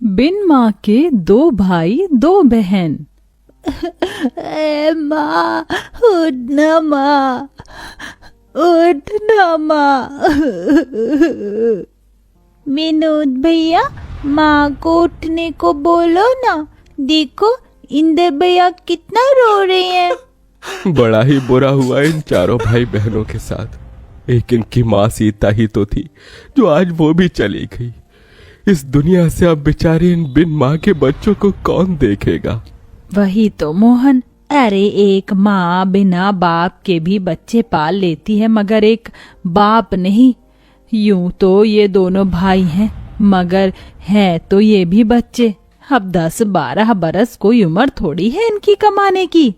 बिन माँ के दो भाई दो बहन। ए माँ, उठना माँ, उठना माँ। विनोद भैया, माँ को उठने को बोलो ना। देखो इंदर भैया कितना रो रहे हैं। बड़ा ही बुरा हुआ इन चारों भाई बहनों के साथ। एक इनकी माँ सीता ही तो थी, जो आज वो भी चली गई। इस दुनिया से अब बेचारे इन बिन माँ के बच्चों को कौन देखेगा। वही तो मोहन, अरे एक माँ बिना बाप के भी बच्चे पाल लेती है, मगर एक बाप नहीं। यूं तो ये दोनों भाई हैं, मगर हैं तो ये भी बच्चे। अब 10-12 बरस कोई उम्र थोड़ी है इनकी कमाने की।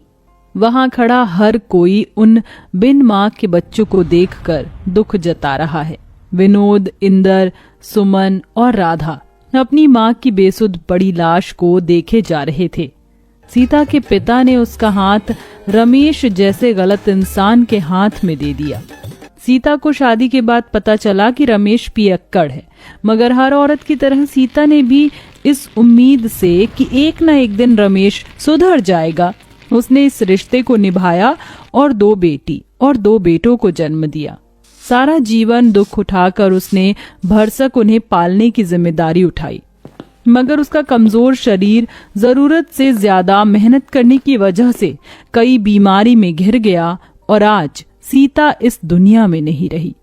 वहां खड़ा हर कोई उन बिन माँ के बच्चों को देखकर दुख जता रहा है। विनोद, इंदर, सुमन और राधा अपनी माँ की बेसुध पड़ी लाश को देखे जा रहे थे। सीता के पिता ने उसका हाथ रमेश जैसे गलत इंसान के हाथ में दे दिया। सीता को शादी के बाद पता चला कि रमेश पियक्कड़ है, मगर हर औरत की तरह सीता ने भी इस उम्मीद से कि एक न एक दिन रमेश सुधर जाएगा, उसने इस रिश्ते को निभाया और 2 बेटी और 2 बेटों को जन्म दिया। सारा जीवन दुख उठाकर उसने भरसक उन्हें पालने की जिम्मेदारी उठाई, मगर उसका कमजोर शरीर जरूरत से ज्यादा मेहनत करने की वजह से कई बीमारी में घिर गया और आज सीता इस दुनिया में नहीं रही।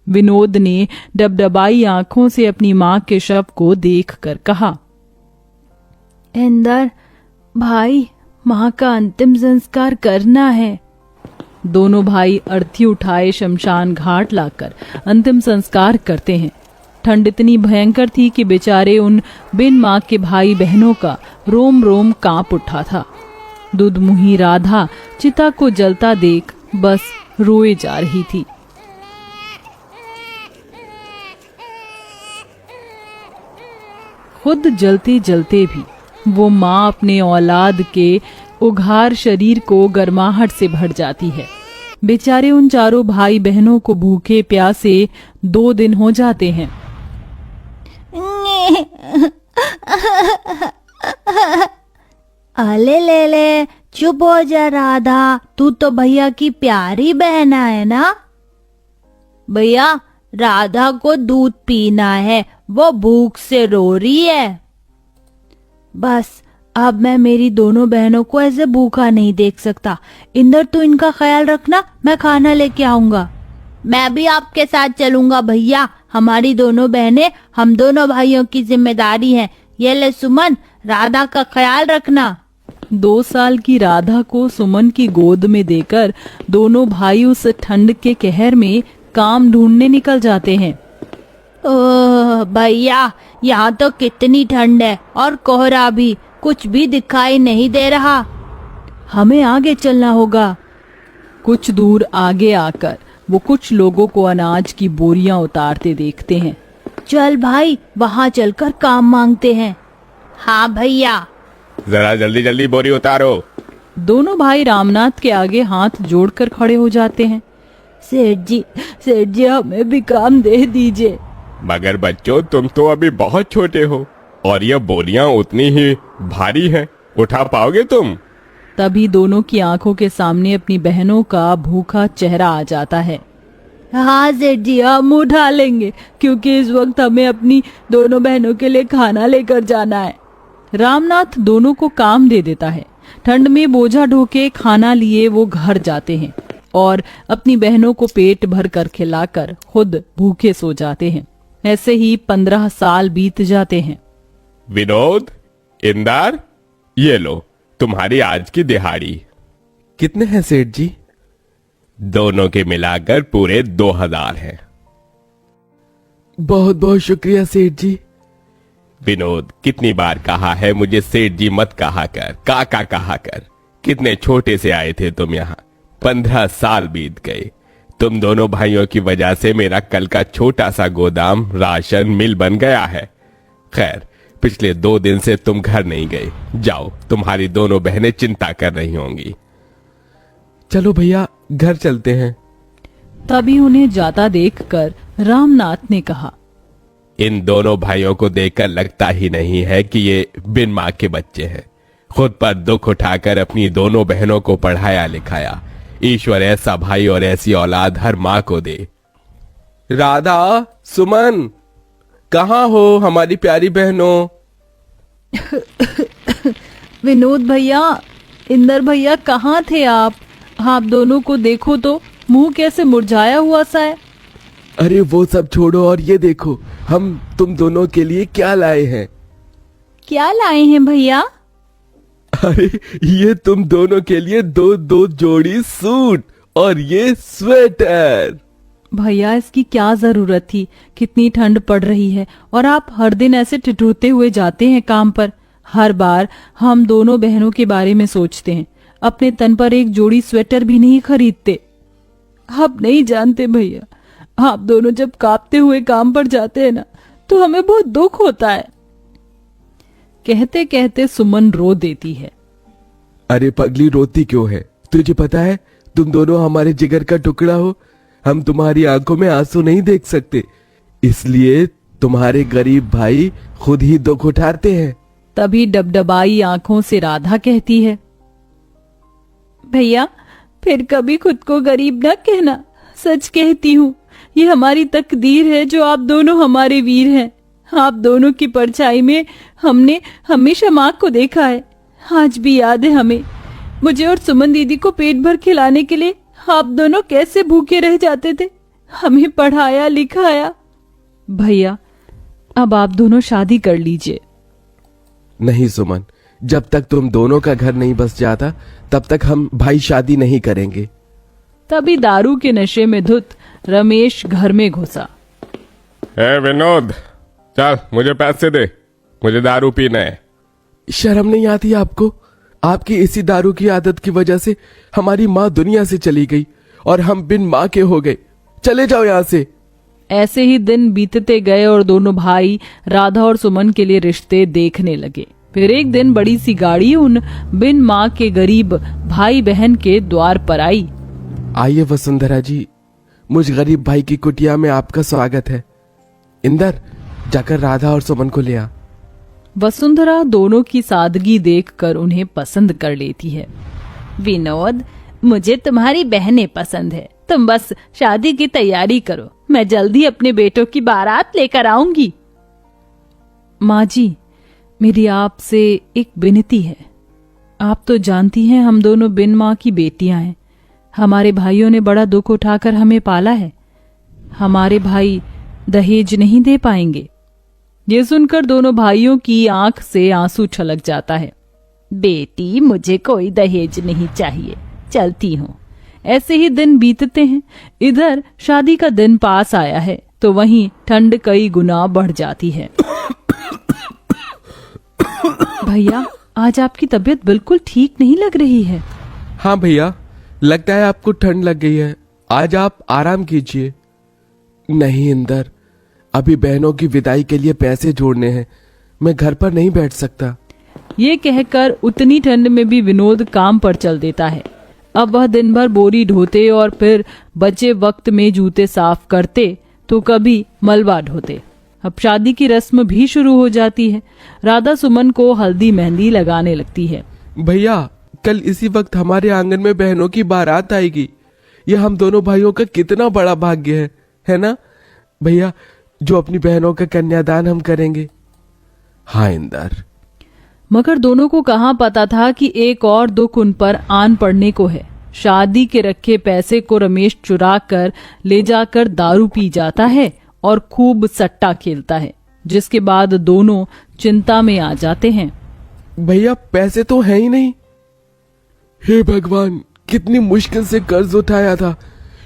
विनोद ने डबडबाई आंखों से अपनी माँ के शव को देखकर कहा, इंदर भाई, माँ का अंतिम संस्कार करना है। दोनों भाई अर्थी उठाए शमशान घाट लाकर अंतिम संस्कार करते हैं। ठंड इतनी भयंकर थी कि बेचारे उन बिन माँ के भाई बहनों का रोम रोम कांप उठा था। दुधमुही राधा चिता को जलता देख बस रोए जा रही थी। खुद जलते जलते भी वो माँ अपने औलाद के उघार शरीर को गर्माहट से भर जाती है। बेचारे उन चारों भाई बहनों को भूखे प्यासे 2 दिन हो जाते हैं। अले ले ले, चुप हो जा राधा, तू तो भैया की प्यारी बहन है ना। भैया, राधा को दूध पीना है, वो भूख से रो रही है। बस अब मैं मेरी दोनों बहनों को ऐसे भूखा नहीं देख सकता। इंदर, तू इनका ख्याल रखना, मैं खाना लेके आऊंगा। मैं भी आपके साथ चलूंगा भैया, हमारी दोनों बहनें हम दोनों भाइयों की जिम्मेदारी है। ये ले सुमन, राधा का ख्याल रखना। 2 साल की राधा को सुमन की गोद में देकर दोनों भाई उस ठंड के कहर में काम ढूंढने निकल जाते हैं। ओह भैया, यहाँ तो कितनी ठंड है और कोहरा भी, कुछ भी दिखाई नहीं दे रहा। हमें आगे चलना होगा। कुछ दूर आगे आकर वो कुछ लोगों को अनाज की बोरियां उतारते देखते हैं। चल भाई, वहाँ चलकर काम मांगते हैं। हाँ भैया। जरा जल्दी जल्दी बोरी उतारो। दोनों भाई रामनाथ के आगे हाथ जोड़कर खड़े हो जाते हैं। सेठ जी हमें भी काम दे दीजिए। मगर बच्चों, तुम तो अभी बहुत छोटे हो और ये बोरियां उतनी ही भारी हैं, उठा पाओगे तुम? तभी दोनों की आंखों के सामने अपनी बहनों का भूखा चेहरा आ जाता है। हाँ सेठ जी, हम उठा लेंगे, क्योंकि इस वक्त हमें अपनी दोनों बहनों के लिए खाना लेकर जाना है। रामनाथ दोनों को काम दे देता है। ठंड में बोझा ढोके खाना लिए वो घर जाते हैं और अपनी बहनों को पेट भर कर खिलाकर खुद भूखे सो जाते हैं। ऐसे ही 15 साल बीत जाते हैं। विनोद, इंदर, ये लो तुम्हारी आज की दिहाड़ी। कितने हैं सेठ जी? दोनों के मिलाकर पूरे 2000 हैं। बहुत बहुत शुक्रिया सेठ जी। विनोद, कितनी बार कहा है मुझे सेठ जी मत कहा कर, काका कहा कर। कितने छोटे से आए थे तुम यहाँ, 15 साल बीत गए। तुम दोनों भाइयों की वजह से मेरा कल का छोटा सा गोदाम राशन मिल बन गया है। खैर, पिछले 2 दिन से तुम घर नहीं गए। जाओ, तुम्हारी दोनों बहनें चिंता कर रही होंगी। चलो भैया, घर चलते हैं। तभी उन्हें जाता देखकर रामनाथ ने कहा, इन दोनों भाइयों को देखकर लगता ही नहीं है कि ये बिन मां के बच्चे हैं। खुद पर दुख उठाकर अपनी दोनों बहनों को पढ़ाया लिखाया। ईश्वर ऐसा भाई और ऐसी औलाद हर मां को दे। राधा, सुमन, कहाँ हो हमारी प्यारी बहनों? विनोद भैया, इंदर भैया, कहाँ थे आप? आप दोनों को देखो तो मुंह कैसे मुरझाया हुआ सा है। अरे वो सब छोड़ो और ये देखो, हम तुम दोनों के लिए क्या लाए हैं। क्या लाए हैं भैया? अरे ये तुम दोनों के लिए दो दो जोड़ी सूट और ये स्वेटर। भैया, इसकी क्या जरूरत थी? कितनी ठंड पड़ रही है और आप हर दिन ऐसे ठिठुरते हुए जाते हैं काम पर। हर बार हम दोनों बहनों के बारे में सोचते हैं, अपने तन पर एक जोड़ी स्वेटर भी नहीं खरीदते। आप नहीं जानते भैया, आप दोनों जब कांपते हुए काम पर जाते हैं ना, तो हमें बहुत दुख होता है। कहते कहते सुमन रो देती है। अरे पगली, रोती क्यों है? तुझे पता है तुम दोनों हमारे जिगर का टुकड़ा हो। हम तुम्हारी आंखों में आंसू नहीं देख सकते, इसलिए तुम्हारे गरीब भाई खुद ही दुख उठाते हैं। तभी डबडबाई आंखों से राधा कहती है, भैया फिर कभी खुद को गरीब न कहना। सच कहती हूँ, ये हमारी तकदीर है जो आप दोनों हमारे वीर हैं। आप दोनों की परछाई में हमने हमेशा माँ को देखा है। आज भी याद है हमें, मुझे और सुमन दीदी को पेट भर खिलाने के लिए आप दोनों कैसे भूखे रह जाते थे, हमें पढ़ाया लिखाया। भैया, अब आप दोनों शादी कर लीजिए। नहीं सुमन, जब तक तुम दोनों का घर नहीं बस जाता तब तक हम भाई शादी नहीं करेंगे। तभी दारू के नशे में धुत रमेश घर में घुसा। ए विनोद, चल मुझे पैसे दे, मुझे दारू पीना है। शर्म नहीं आती आपको? आपकी इसी दारू की आदत की वजह से हमारी माँ दुनिया से चली गई और हम बिन माँ के हो गए। चले जाओ यहाँ से। ऐसे ही दिन बीतते गए और दोनों भाई राधा और सुमन के लिए रिश्ते देखने लगे। फिर एक दिन बड़ी सी गाड़ी उन बिन माँ के गरीब भाई बहन के द्वार पर आई। आइए वसुंधरा जी, मुझ गरीब भाई की कुटिया में आपका स्वागत है। इंदर, जाकर राधा और सुमन को ले आ। वसुंधरा दोनों की सादगी देखकर उन्हें पसंद कर लेती है। विनोद, मुझे तुम्हारी बहनें पसंद है। तुम बस शादी की तैयारी करो, मैं जल्दी अपने बेटों की बारात लेकर आऊंगी। माँ जी, मेरी आपसे एक विनती है। आप तो जानती हैं हम दोनों बिन माँ की बेटियां हैं। हमारे भाइयों ने बड़ा दुख उठाकर हमें पाला है। हमारे भाई दहेज नहीं दे पाएंगे। ये सुनकर दोनों भाइयों की आंख से आंसू छलक जाता है। बेटी, मुझे कोई दहेज नहीं चाहिए, चलती हूँ। ऐसे ही दिन बीतते हैं। इधर शादी का दिन पास आया है तो वहीं ठंड कई गुना बढ़ जाती है। भैया, आज आपकी तबीयत बिल्कुल ठीक नहीं लग रही है। हाँ भैया, लगता है आपको ठंड लग गई है। आज आप आराम कीजिए। नहीं इंदर, अभी बहनों की विदाई के लिए पैसे जोड़ने हैं, मैं घर पर नहीं बैठ सकता। ये कहकर उतनी ठंड में भी विनोद काम पर चल देता है। अब वह दिन भर बोरी ढोते और फिर बचे वक्त में जूते साफ करते तो कभी मलबा ढोते। अब शादी की रस्म भी शुरू हो जाती है। राधा सुमन को हल्दी मेहंदी लगाने लगती है। भैया, कल इसी वक्त हमारे आंगन में बहनों की बारात आएगी। यह हम दोनों भाइयों का कितना बड़ा भाग्य है ना भैया, जो अपनी बहनों का कन्यादान हम करेंगे। हाँ इंदर, मगर दोनों को कहाँ पता था कि एक और दुख उन पर आन पड़ने को है। शादी के रखे पैसे को रमेश चुरा कर ले जाकर दारू पी जाता है और खूब सट्टा खेलता है, जिसके बाद दोनों चिंता में आ जाते हैं। भैया, पैसे तो है ही नहीं। हे भगवान, कितनी मुश्किल से कर्ज उठाया था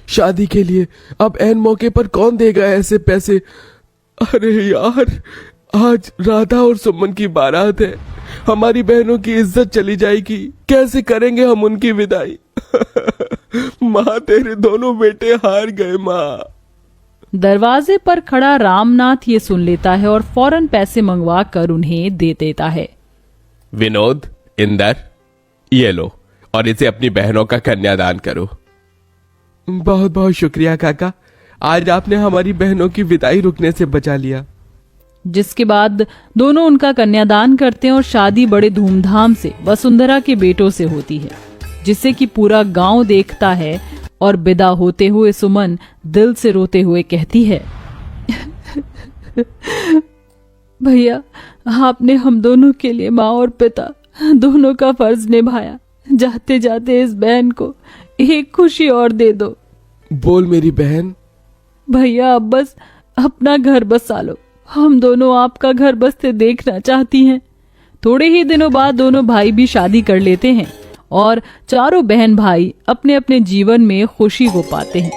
शादी के लिए, अब ऐन मौके पर कौन देगा ऐसे पैसे। अरे यार, आज राधा और सुमन की बारात है, हमारी बहनों की इज्जत चली जाएगी। कैसे करेंगे हम उनकी विदाई। माँ, तेरे दोनों बेटे हार गए माँ। दरवाजे पर खड़ा रामनाथ ये सुन लेता है और फौरन पैसे मंगवा कर उन्हें दे देता है। विनोद, इंदर, ये लो और इसे अपनी बहनों का कन्यादान करो। बहुत बहुत शुक्रिया काका, आज आपने हमारी बहनों की विदाई रुकने से बचा लिया। जिसके बाद दोनों उनका कन्यादान करते हैं और शादी बड़े धूमधाम से वसुंधरा के बेटों से होती है, जिसे कि पूरा गांव देखता है। और विदा होते हुए सुमन दिल से रोते हुए कहती है, भैया, आपने हम दोनों के लिए माँ और पिता दोनों का फर्ज निभाया। जाते जाते इस बहन को एक खुशी और दे दो। बोल मेरी बहन। भैया, अब बस अपना घर बसा लो। हम दोनों आपका घर बसते देखना चाहती हैं। थोड़े ही दिनों बाद दोनों भाई भी शादी कर लेते हैं और चारों बहन भाई अपने अपने जीवन में खुशी को पाते हैं।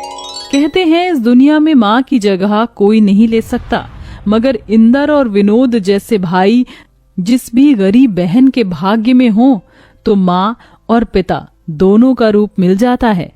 कहते हैं इस दुनिया में माँ की जगह कोई नहीं ले सकता, मगर इंदर और विनोद जैसे भाई जिस भी गरीब बहन के भाग्य में हो तो माँ और पिता दोनों का रूप मिल जाता है।